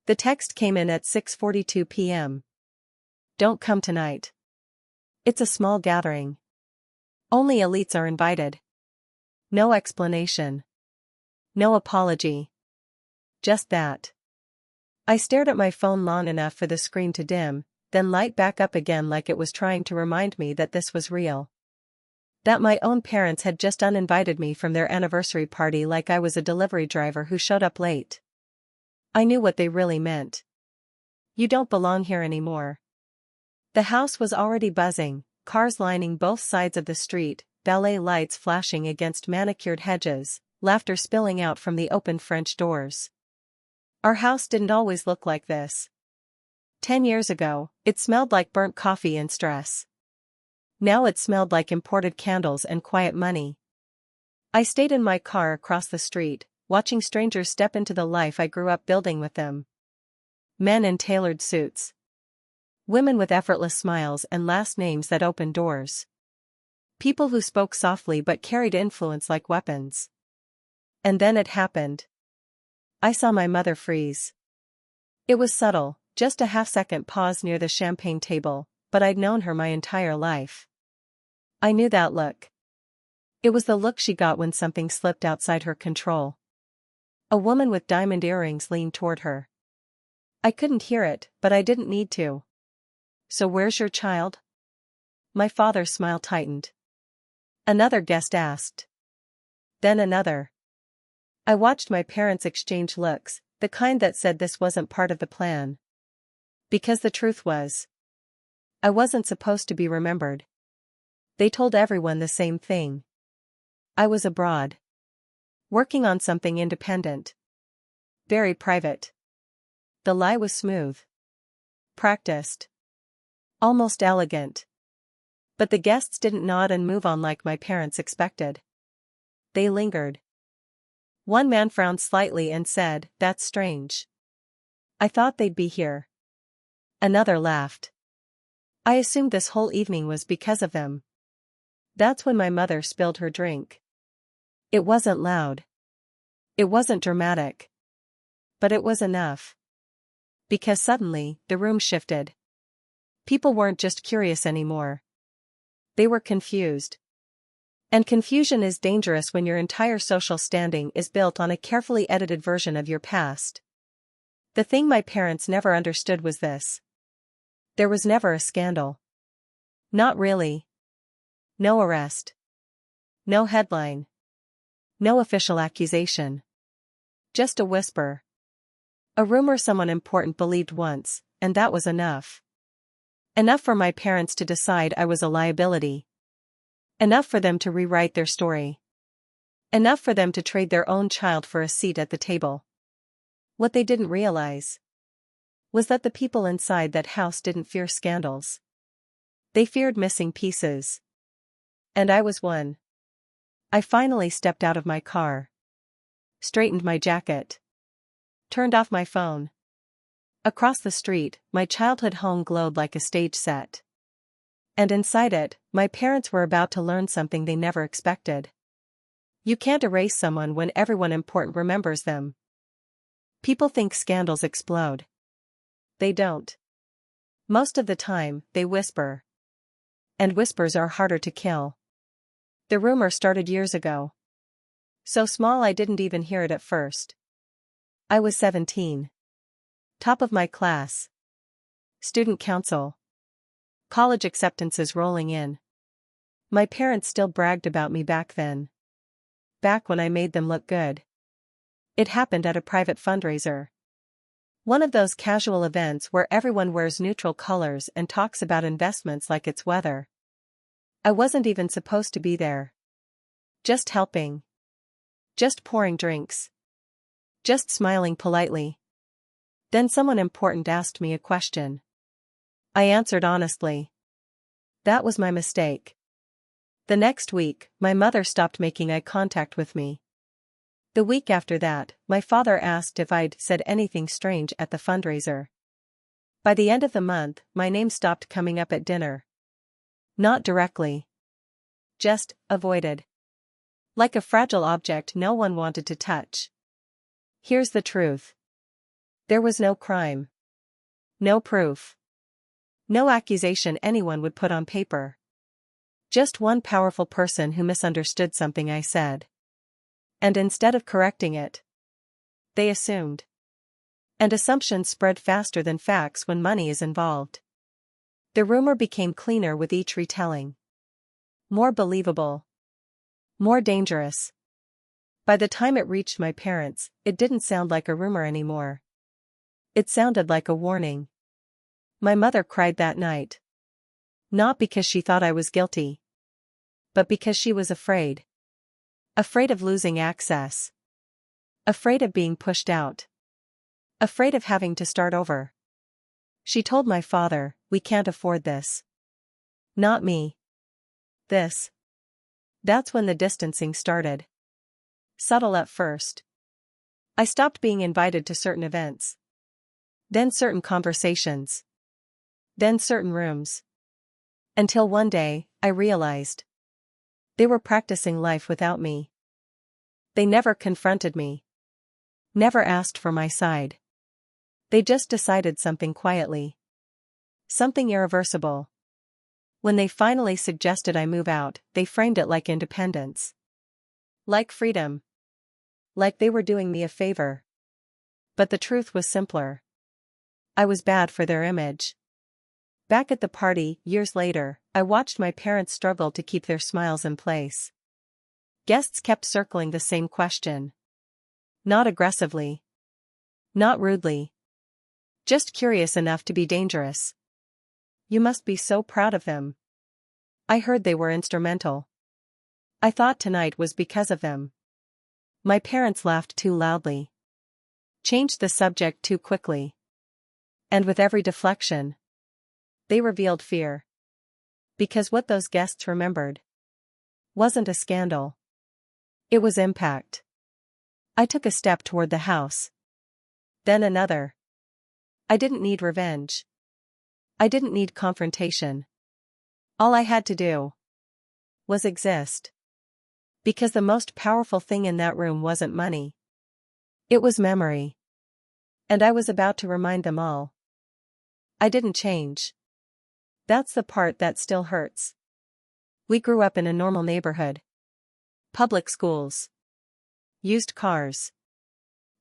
The text came in at 6:42 p.m. Don't come tonight. It's a small gathering. Only elites are invited. No explanation. No apology. Just that. I stared at my phone long enough for the screen to dim, then light back up again like it was trying to remind me that this was real. That my own parents had just uninvited me from their anniversary party like I was a delivery driver who showed up late. I knew what they really meant. You don't belong here anymore. The house was already buzzing, cars lining both sides of the street, ballet lights flashing against manicured hedges, laughter spilling out from the open French doors. Our house didn't always look like this. 10 years ago, it smelled like burnt coffee and stress. Now it smelled like imported candles and quiet money. I stayed in my car across the street, watching strangers step into the life I grew up building with them. Men in tailored suits. Women with effortless smiles and last names that opened doors. People who spoke softly but carried influence like weapons. And then it happened. I saw my mother freeze. It was subtle, just a half-second pause near the champagne table, but I'd known her my entire life. I knew that look. It was the look she got when something slipped outside her control. A woman with diamond earrings leaned toward her. I couldn't hear it, but I didn't need to. So where's your child? My father's smile tightened. Another guest asked. Then another. I watched my parents exchange looks, the kind that said this wasn't part of the plan. Because the truth was, I wasn't supposed to be remembered. They told everyone the same thing. I was abroad. Working on something independent. Very private. The lie was smooth. Practiced. Almost elegant. But the guests didn't nod and move on like my parents expected. They lingered. One man frowned slightly and said, "That's strange. I thought they'd be here." Another laughed. I assumed this whole evening was because of them. That's when my mother spilled her drink. It wasn't loud. It wasn't dramatic. But it was enough. Because suddenly, the room shifted. People weren't just curious anymore. They were confused. And confusion is dangerous when your entire social standing is built on a carefully edited version of your past. The thing my parents never understood was this. There was never a scandal. Not really. No arrest. No headline. No official accusation. Just a whisper. A rumor someone important believed once, and that was enough. Enough for my parents to decide I was a liability. Enough for them to rewrite their story. Enough for them to trade their own child for a seat at the table. What they didn't realize was that the people inside that house didn't fear scandals. They feared missing pieces. And I was one. I finally stepped out of my car. Straightened my jacket. Turned off my phone. Across the street, my childhood home glowed like a stage set. And inside it, my parents were about to learn something they never expected. You can't erase someone when everyone important remembers them. People think scandals explode. They don't. Most of the time, they whisper. And whispers are harder to kill. The rumor started years ago. So small I didn't even hear it at first. I was 17. Top of my class. Student council. College acceptances rolling in. My parents still bragged about me back then. Back when I made them look good. It happened at a private fundraiser. One of those casual events where everyone wears neutral colors and talks about investments like it's weather. I wasn't even supposed to be there. Just helping. Just pouring drinks. Just smiling politely. Then someone important asked me a question. I answered honestly. That was my mistake. The next week, my mother stopped making eye contact with me. The week after that, my father asked if I'd said anything strange at the fundraiser. By the end of the month, my name stopped coming up at dinner. Not directly. Just avoided. Like a fragile object no one wanted to touch. Here's the truth. There was no crime. No proof. No accusation anyone would put on paper. Just one powerful person who misunderstood something I said. And instead of correcting it, they assumed. And assumptions spread faster than facts when money is involved. The rumor became cleaner with each retelling. More believable. More dangerous. By the time it reached my parents, it didn't sound like a rumor anymore. It sounded like a warning. My mother cried that night. Not because she thought I was guilty, but because she was afraid. Afraid of losing access. Afraid of being pushed out. Afraid of having to start over. She told my father, "We can't afford this." Not me. This. That's when the distancing started. Subtle at first. I stopped being invited to certain events. Then certain conversations. Then certain rooms. Until one day, I realized. They were practicing life without me. They never confronted me. Never asked for my side. They just decided something quietly. Something irreversible. When they finally suggested I move out, they framed it like independence. Like freedom. Like they were doing me a favor. But the truth was simpler. I was bad for their image. Back at the party, years later, I watched my parents struggle to keep their smiles in place. Guests kept circling the same question. Not aggressively. Not rudely. Just curious enough to be dangerous. "You must be so proud of them." I heard they were instrumental. I thought tonight was because of them. My parents laughed too loudly. Changed the subject too quickly. And with every deflection, they revealed fear. Because what those guests remembered wasn't a scandal. It was impact. I took a step toward the house. Then another. I didn't need revenge. I didn't need confrontation. All I had to do was exist. Because the most powerful thing in that room wasn't money. It was memory. And I was about to remind them all. I didn't change. That's the part that still hurts. We grew up in a normal neighborhood. Public schools. Used cars.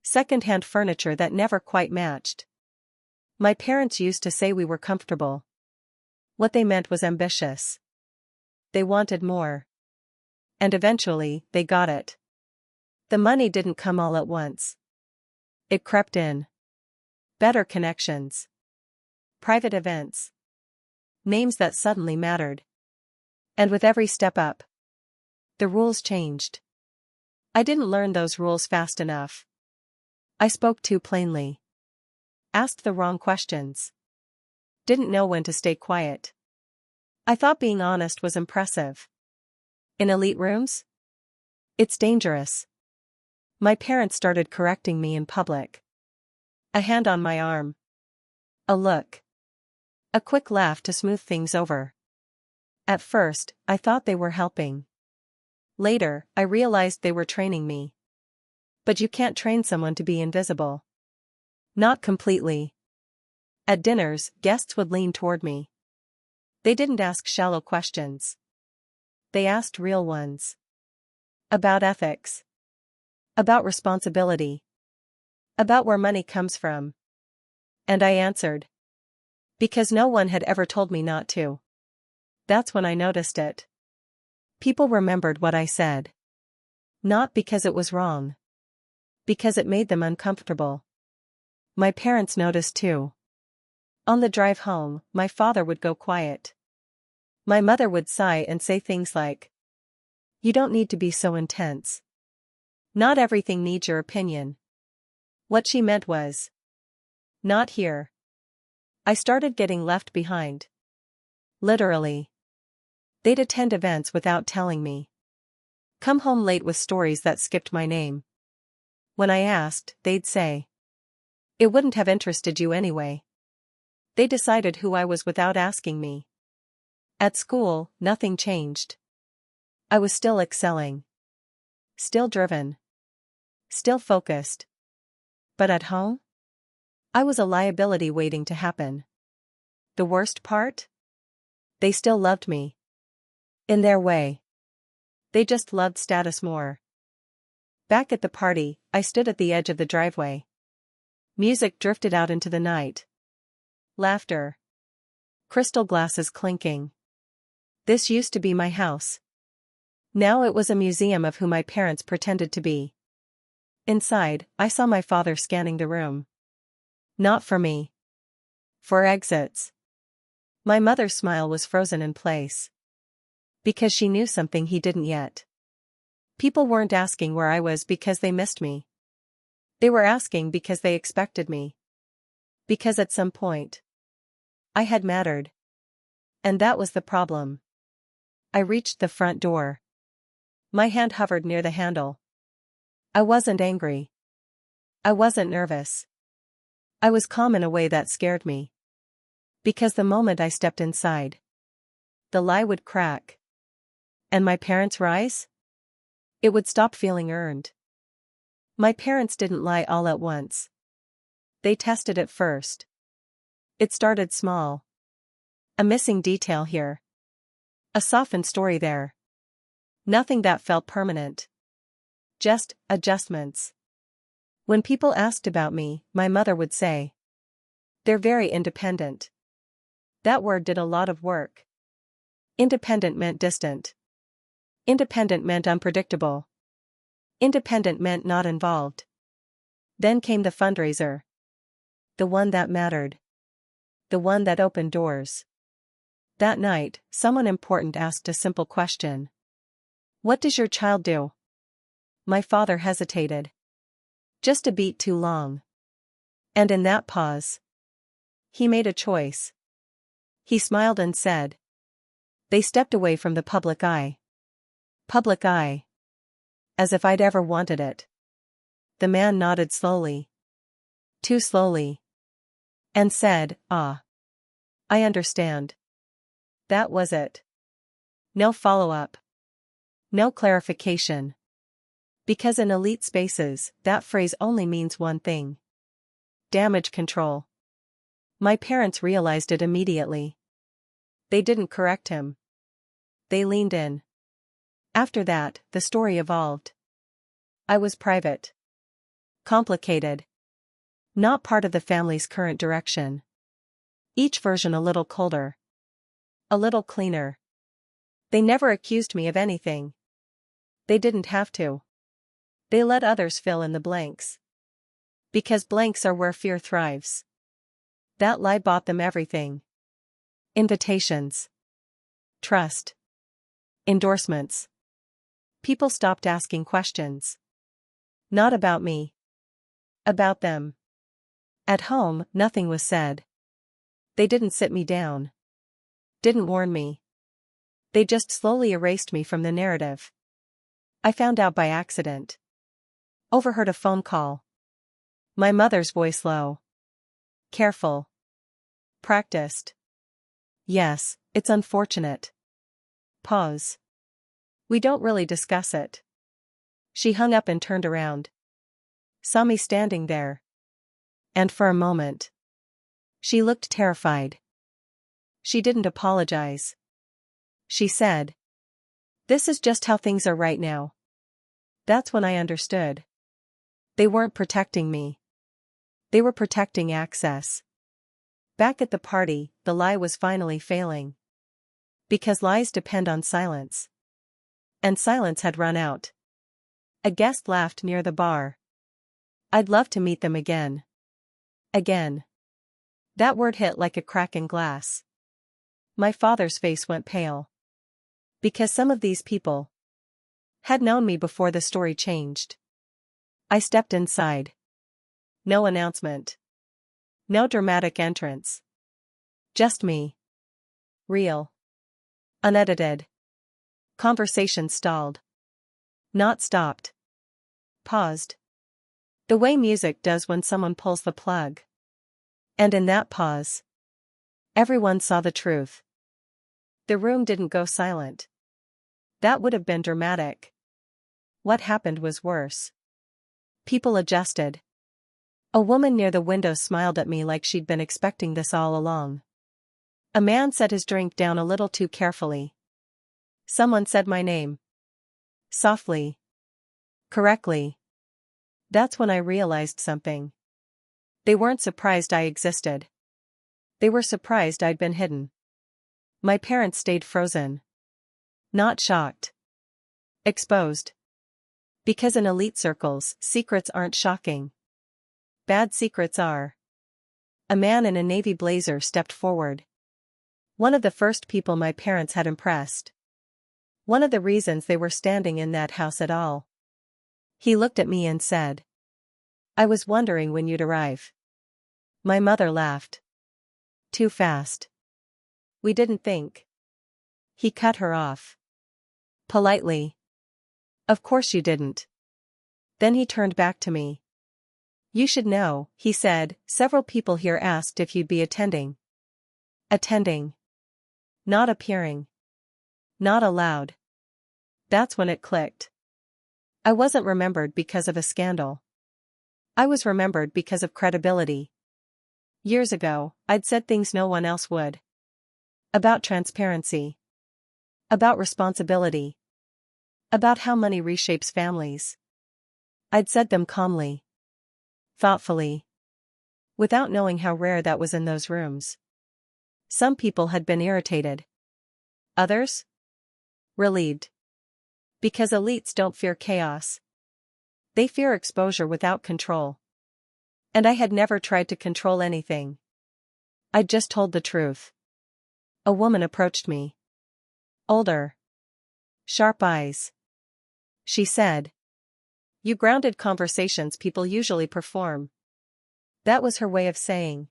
Second-hand furniture that never quite matched. My parents used to say we were comfortable. What they meant was ambitious. They wanted more. And eventually, they got it. The money didn't come all at once. It crept in. Better connections. Private events. Names that suddenly mattered. And with every step up, the rules changed. I didn't learn those rules fast enough. I spoke too plainly. Asked the wrong questions. Didn't know when to stay quiet. I thought being honest was impressive. In elite rooms? It's dangerous. My parents started correcting me in public. A hand on my arm. A look. A quick laugh to smooth things over. At first, I thought they were helping. Later, I realized they were training me. But you can't train someone to be invisible. Not completely. At dinners, guests would lean toward me. They didn't ask shallow questions. They asked real ones. About ethics. About responsibility. About where money comes from. And I answered. Because no one had ever told me not to. That's when I noticed it. People remembered what I said. Not because it was wrong. Because it made them uncomfortable. My parents noticed too. On the drive home, my father would go quiet. My mother would sigh and say things like, "You don't need to be so intense. Not everything needs your opinion." What she meant was, "Not here." I started getting left behind. Literally. They'd attend events without telling me. Come home late with stories that skipped my name. When I asked, they'd say, "It wouldn't have interested you anyway." They decided who I was without asking me. At school, nothing changed. I was still excelling. Still driven. Still focused. But at home? I was a liability waiting to happen. The worst part? They still loved me. In their way. They just loved status more. Back at the party, I stood at the edge of the driveway. Music drifted out into the night. Laughter. Crystal glasses clinking. This used to be my house. Now it was a museum of who my parents pretended to be. Inside, I saw my father scanning the room. Not for me. For exits. My mother's smile was frozen in place. Because she knew something he didn't yet. People weren't asking where I was because they missed me. They were asking because they expected me. Because at some point, I had mattered. And that was the problem. I reached the front door. My hand hovered near the handle. I wasn't angry. I wasn't nervous. I was calm in a way that scared me. Because the moment I stepped inside, the lie would crack. And my parents' rise? It would stop feeling earned. My parents didn't lie all at once. They tested it first. It started small. A missing detail here. A softened story there. Nothing that felt permanent. Just adjustments. When people asked about me, my mother would say, "They're very independent." That word did a lot of work. Independent meant distant. Independent meant unpredictable. Independent meant not involved. Then came the fundraiser. The one that mattered. The one that opened doors. That night, someone important asked a simple question. "What does your child do?" My father hesitated. Just a beat too long. And in that pause, he made a choice. He smiled and said, "They stepped away from the public eye." Public eye. As if I'd ever wanted it. The man nodded slowly. Too slowly. And said, "Ah. I understand." That was it. No follow-up. No clarification. Because in elite spaces, that phrase only means one thing. Damage control. My parents realized it immediately. They didn't correct him. They leaned in. After that, the story evolved. I was private. Complicated. Not part of the family's current direction. Each version a little colder. A little cleaner. They never accused me of anything. They didn't have to. They let others fill in the blanks. Because blanks are where fear thrives. That lie bought them everything. Invitations. Trust. Endorsements. People stopped asking questions. Not about me. About them. At home, nothing was said. They didn't sit me down. Didn't warn me. They just slowly erased me from the narrative. I found out by accident. Overheard a phone call. My mother's voice low. Careful. Practiced. Yes, it's unfortunate. Pause. We don't really discuss it. She hung up and turned around. Saw me standing there. And for a moment, she looked terrified. She didn't apologize. She said, "This is just how things are right now." That's when I understood. They weren't protecting me. They were protecting access. Back at the party, the lie was finally failing. Because lies depend on silence. And silence had run out. A guest laughed near the bar. I'd love to meet them again. Again. That word hit like a crack in glass. My father's face went pale. Because some of these people had known me before the story changed. I stepped inside. No announcement. No dramatic entrance. Just me. Real. Unedited. Conversation stalled. Not stopped. Paused. The way music does when someone pulls the plug. And in that pause, everyone saw the truth. The room didn't go silent. That would have been dramatic. What happened was worse. People adjusted. A woman near the window smiled at me like she'd been expecting this all along. A man set his drink down a little too carefully. Someone said my name. Softly. Correctly. That's when I realized something. They weren't surprised I existed. They were surprised I'd been hidden. My parents stayed frozen. Not shocked. Exposed. Because in elite circles, secrets aren't shocking. Bad secrets are. A man in a navy blazer stepped forward. One of the first people my parents had impressed. One of the reasons they were standing in that house at all. He looked at me and said, "I was wondering when you'd arrive." My mother laughed. "Too fast. We didn't think." He cut her off. Politely. "Of course you didn't." Then he turned back to me. "You should know," he said, "several people here asked if you'd be attending." Attending. Not appearing. Not allowed. That's when it clicked. I wasn't remembered because of a scandal. I was remembered because of credibility. Years ago, I'd said things no one else would. About transparency. About responsibility. About how money reshapes families. I'd said them calmly. Thoughtfully. Without knowing how rare that was in those rooms. Some people had been irritated. Others? Relieved. Because elites don't fear chaos. They fear exposure without control. And I had never tried to control anything. I'd just told the truth. A woman approached me. Older. Sharp eyes. She said, "You grounded conversations people usually perform." That was her way of saying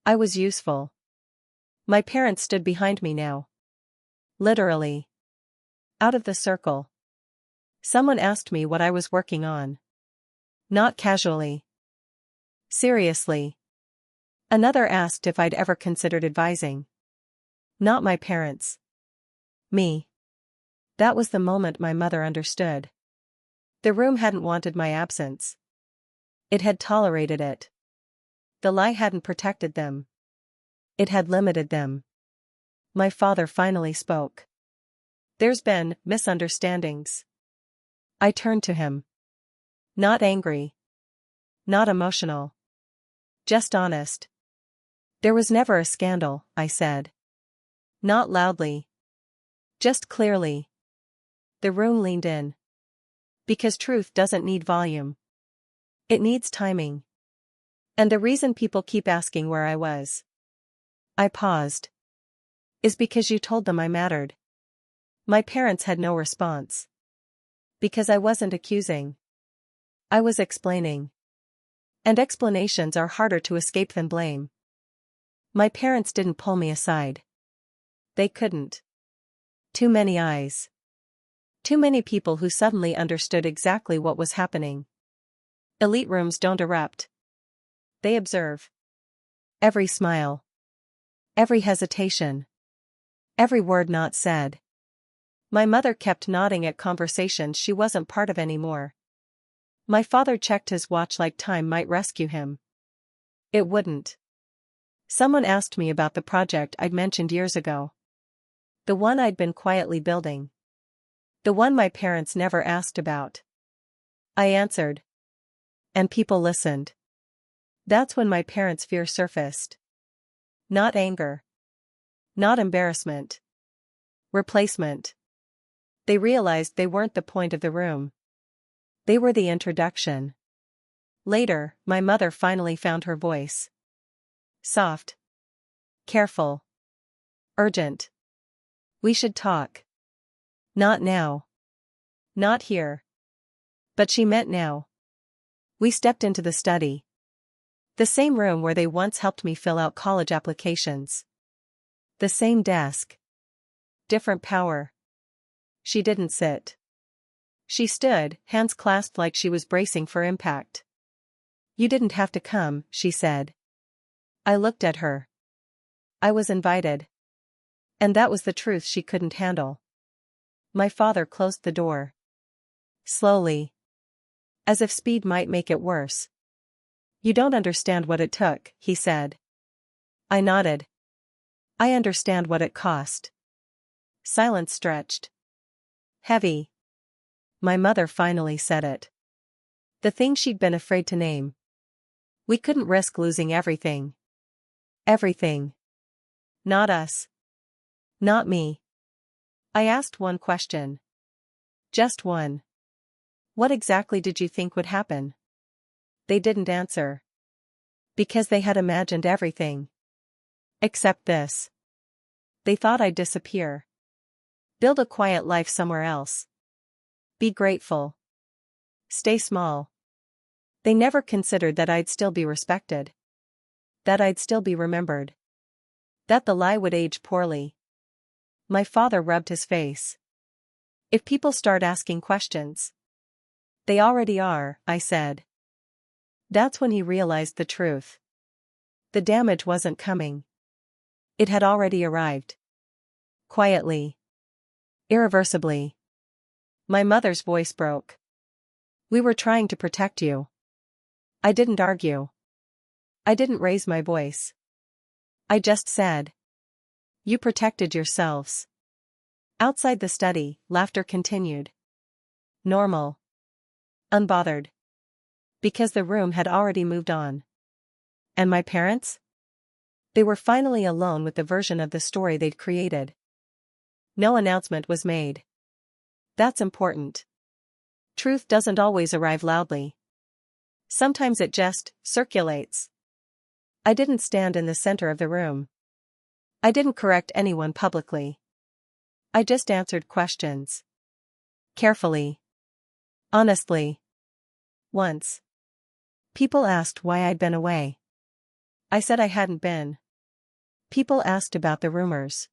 I was useful. My parents stood behind me now. Literally. Out of the circle. Someone asked me what I was working on. Not casually. Seriously. Another asked if I'd ever considered advising. Not my parents. Me. That was the moment my mother understood. The room hadn't wanted my absence. It had tolerated it. The lie hadn't protected them. It had limited them. My father finally spoke. "There's been misunderstandings." I turned to him. Not angry. Not emotional. Just honest. "There was never a scandal," I said. Not loudly. Just clearly. The room leaned in. Because truth doesn't need volume. It needs timing. And the reason people keep asking where I was. I paused. Is because you told them I mattered. My parents had no response. Because I wasn't accusing. I was explaining. And explanations are harder to escape than blame. My parents didn't pull me aside. They couldn't. Too many eyes. Too many people who suddenly understood exactly what was happening. Elite rooms don't erupt. They observe. Every smile. Every hesitation. Every word not said. My mother kept nodding at conversations she wasn't part of anymore. My father checked his watch like time might rescue him. It wouldn't. Someone asked me about the project I'd mentioned years ago. The one I'd been quietly building. The one my parents never asked about. I answered. And people listened. That's when my parents' fear surfaced. Not anger. Not embarrassment. Replacement. They realized they weren't the point of the room. They were the introduction. Later, my mother finally found her voice. Soft. Careful. Urgent. "We should talk." Not now. Not here. But she meant now. We stepped into the study. The same room where they once helped me fill out college applications. The same desk. Different power. She didn't sit. She stood, hands clasped like she was bracing for impact. "You didn't have to come," she said. I looked at her. I was invited. And that was the truth she couldn't handle. My father closed the door. Slowly. As if speed might make it worse. You don't understand what it took, he said. I nodded. I understand what it cost. Silence stretched. Heavy. My mother finally said it. The thing she'd been afraid to name. We couldn't risk losing everything. Everything. Not us. Not me. I asked one question. Just one. What exactly did you think would happen? They didn't answer. Because they had imagined everything. Except this. They thought I'd disappear. Build a quiet life somewhere else. Be grateful. Stay small. They never considered that I'd still be respected. That I'd still be remembered. That the lie would age poorly. My father rubbed his face. If people start asking questions. They already are, I said. That's when he realized the truth. The damage wasn't coming. It had already arrived. Quietly. Irreversibly. My mother's voice broke. We were trying to protect you. I didn't argue. I didn't raise my voice. I just said. You protected yourselves. Outside the study, laughter continued. Normal. Unbothered. Because the room had already moved on. And my parents? They were finally alone with the version of the story they'd created. No announcement was made. That's important. Truth doesn't always arrive loudly. Sometimes it just circulates. I didn't stand in the center of the room. I didn't correct anyone publicly. I just answered questions. Carefully. Honestly. Once. People asked why I'd been away. I said I hadn't been. People asked about the rumors.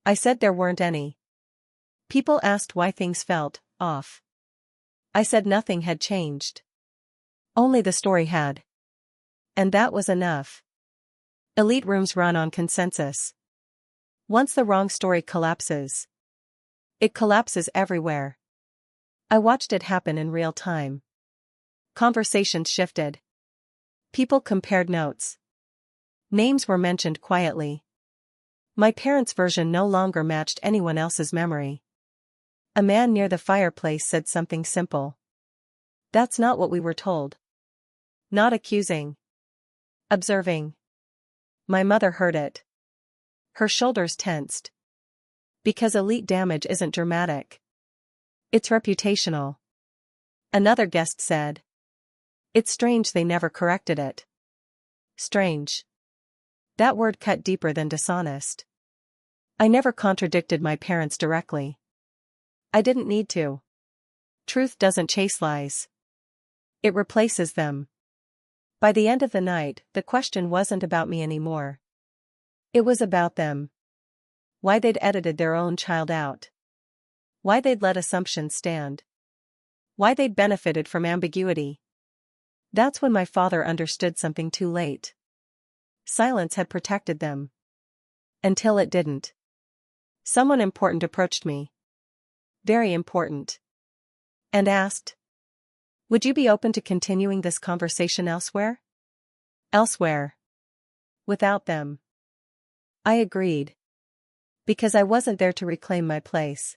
I said there weren't any. People asked why things felt off. I said nothing had changed. Only the story had. And that was enough. Elite rooms run on consensus. Once the wrong story collapses, it collapses everywhere. I watched it happen in real time. Conversations shifted. People compared notes. Names were mentioned quietly. My parents' version no longer matched anyone else's memory. A man near the fireplace said something simple. That's not what we were told. Not accusing. Observing. My mother heard it. Her shoulders tensed. Because elite damage isn't dramatic. It's reputational. Another guest said. It's strange they never corrected it. Strange. That word cut deeper than dishonest. I never contradicted my parents directly. I didn't need to. Truth doesn't chase lies. It replaces them. By the end of the night, the question wasn't about me anymore. It was about them. Why they'd edited their own child out. Why they'd let assumptions stand. Why they'd benefited from ambiguity. That's when my father understood something too late. Silence had protected them. Until it didn't. Someone important approached me. Very important. And asked. Would you be open to continuing this conversation elsewhere? Elsewhere. Without them. I agreed. Because I wasn't there to reclaim my place.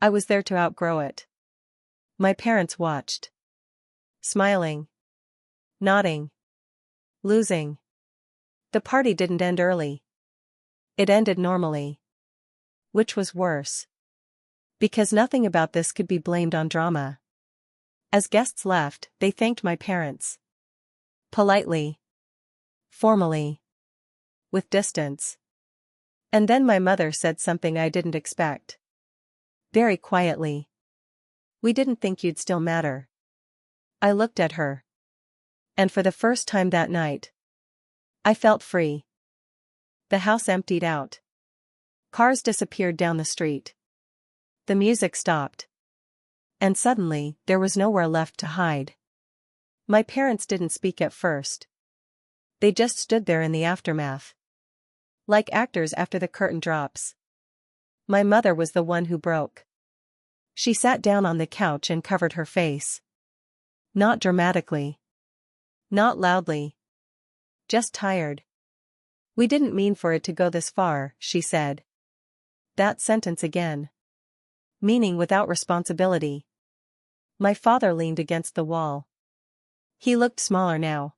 I was there to outgrow it. My parents watched. Smiling. Nodding. Losing. The party didn't end early. It ended normally. Which was worse. Because nothing about this could be blamed on drama. As guests left, they thanked my parents. Politely. Formally. With distance. And then my mother said something I didn't expect. Very quietly. We didn't think you'd still matter. I looked at her. And for the first time that night, I felt free. The house emptied out. Cars disappeared down the street. The music stopped. And suddenly, there was nowhere left to hide. My parents didn't speak at first. They just stood there in the aftermath. Like actors after the curtain drops. My mother was the one who broke. She sat down on the couch and covered her face. Not dramatically. Not loudly. Just tired. We didn't mean for it to go this far, she said. That sentence again. Meaning without responsibility. My father leaned against the wall. He looked smaller now.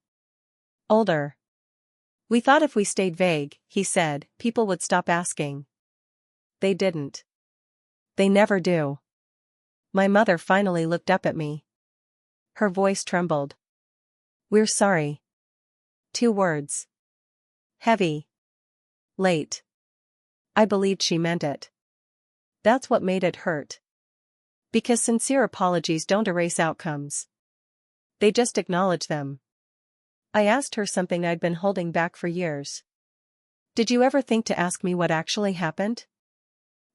Older. We thought if we stayed vague, he said, people would stop asking. They didn't. They never do. My mother finally looked up at me. Her voice trembled. We're sorry. 2 words. Heavy. Late. I believed she meant it. That's what made it hurt. Because sincere apologies don't erase outcomes. They just acknowledge them. I asked her something I'd been holding back for years. Did you ever think to ask me what actually happened?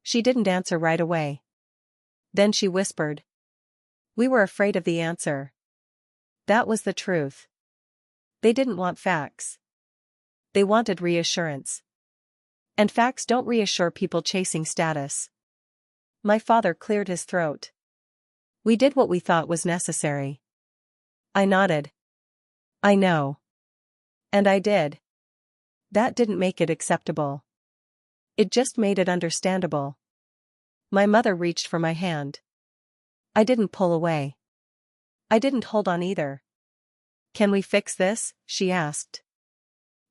She didn't answer right away. Then she whispered. We were afraid of the answer. That was the truth. They didn't want facts. They wanted reassurance. And facts don't reassure people chasing status. My father cleared his throat. We did what we thought was necessary. I nodded. I know. And I did. That didn't make it acceptable. It just made it understandable. My mother reached for my hand. I didn't pull away. I didn't hold on either. Can we fix this? She asked.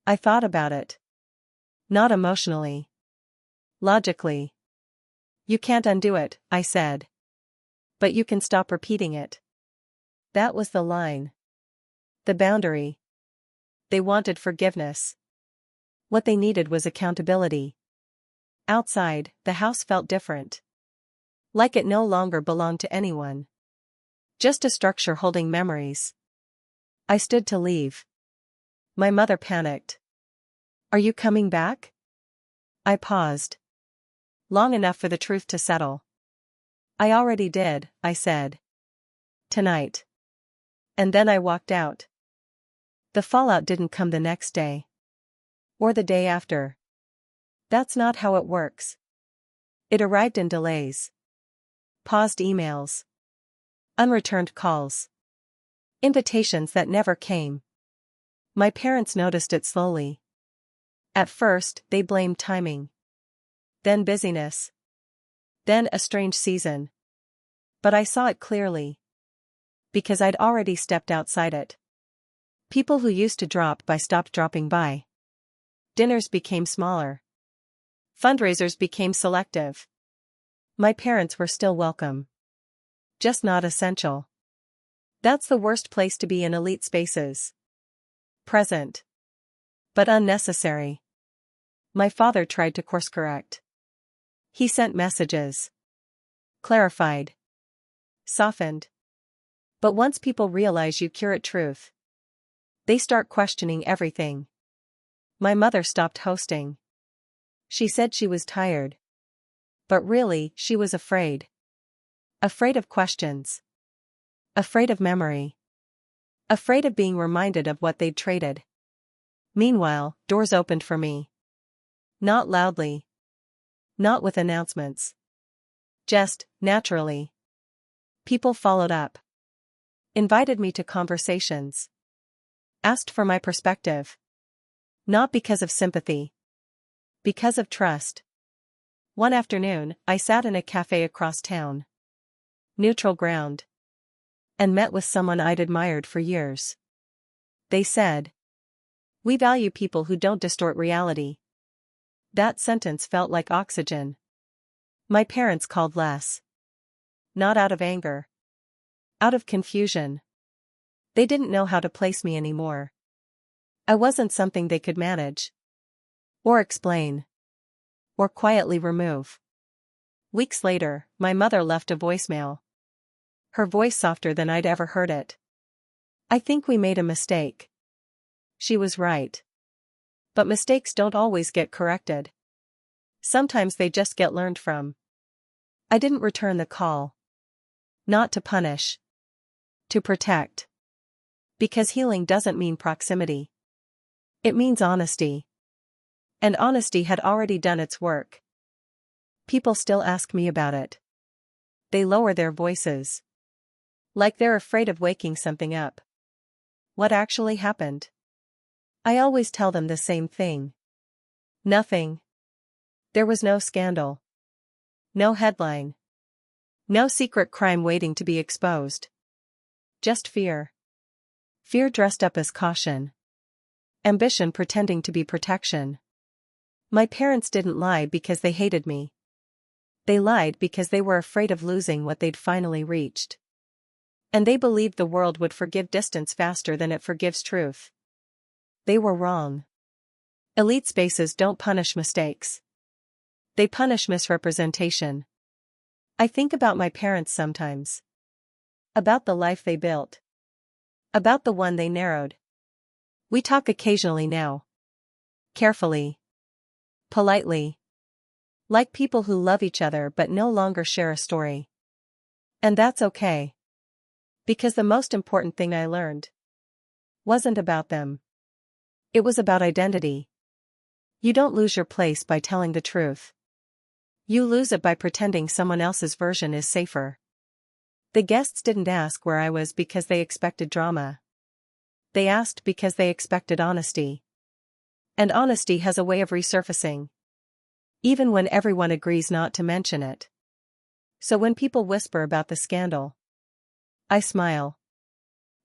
I thought about it. Not emotionally. Logically. You can't undo it, I said. But you can stop repeating it. That was the line. The boundary. They wanted forgiveness. What they needed was accountability. Outside, the house felt different. Like it no longer belonged to anyone. Just a structure holding memories. I stood to leave. My mother panicked. Are you coming back? I paused. Long enough for the truth to settle. I already did, I said. Tonight. And then I walked out. The fallout didn't come the next day. Or the day after. That's not how it works. It arrived in delays. Paused emails. Unreturned calls. Invitations that never came. My parents noticed it slowly. At first, they blamed timing. Then busyness. Then a strange season. But I saw it clearly. Because I'd already stepped outside it. People who used to drop by stopped dropping by. Dinners became smaller. Fundraisers became selective. My parents were still welcome. Just not essential. That's the worst place to be in elite spaces. Present. But unnecessary. My father tried to course correct. He sent messages. Clarified. Softened. But once people realize you curate truth, they start questioning everything. My mother stopped hosting. She said she was tired. But really, she was afraid. Afraid of questions. Afraid of memory. Afraid of being reminded of what they'd traded. Meanwhile, doors opened for me. Not loudly. Not with announcements. Just, naturally. People followed up. Invited me to conversations. Asked for my perspective. Not because of sympathy. Because of trust. One afternoon, I sat in a cafe across town. Neutral ground. And met with someone I'd admired for years. They said, "We value people who don't distort reality." That sentence felt like oxygen. My parents called less. Not out of anger. Out of confusion. They didn't know how to place me anymore. I wasn't something they could manage. Or explain. Or quietly remove. Weeks later, my mother left a voicemail. Her voice softer than I'd ever heard it. I think we made a mistake. She was right. But mistakes don't always get corrected. Sometimes they just get learned from. I didn't return the call. Not to punish. To protect. Because healing doesn't mean proximity. It means honesty. And honesty had already done its work. People still ask me about it. They lower their voices. Like they're afraid of waking something up. What actually happened? I always tell them the same thing. Nothing. There was no scandal. No headline. No secret crime waiting to be exposed. Just fear. Fear dressed up as caution. Ambition pretending to be protection. My parents didn't lie because they hated me. They lied because they were afraid of losing what they'd finally reached. And they believed the world would forgive distance faster than it forgives truth. They were wrong. Elite spaces don't punish mistakes. They punish misrepresentation. I think about my parents sometimes. About the life they built. About the one they narrowed. We talk occasionally now. Carefully. Politely. Like people who love each other but no longer share a story. And that's okay. Because the most important thing I learned wasn't about them. It was about identity. You don't lose your place by telling the truth. You lose it by pretending someone else's version is safer. The guests didn't ask where I was because they expected drama. They asked because they expected honesty. And honesty has a way of resurfacing. Even when everyone agrees not to mention it. So when people whisper about the scandal, I smile.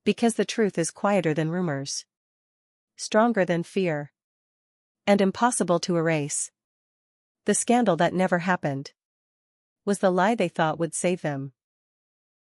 Because the truth is quieter than rumors. Stronger than fear. And impossible to erase. The scandal that never happened was the lie they thought would save them.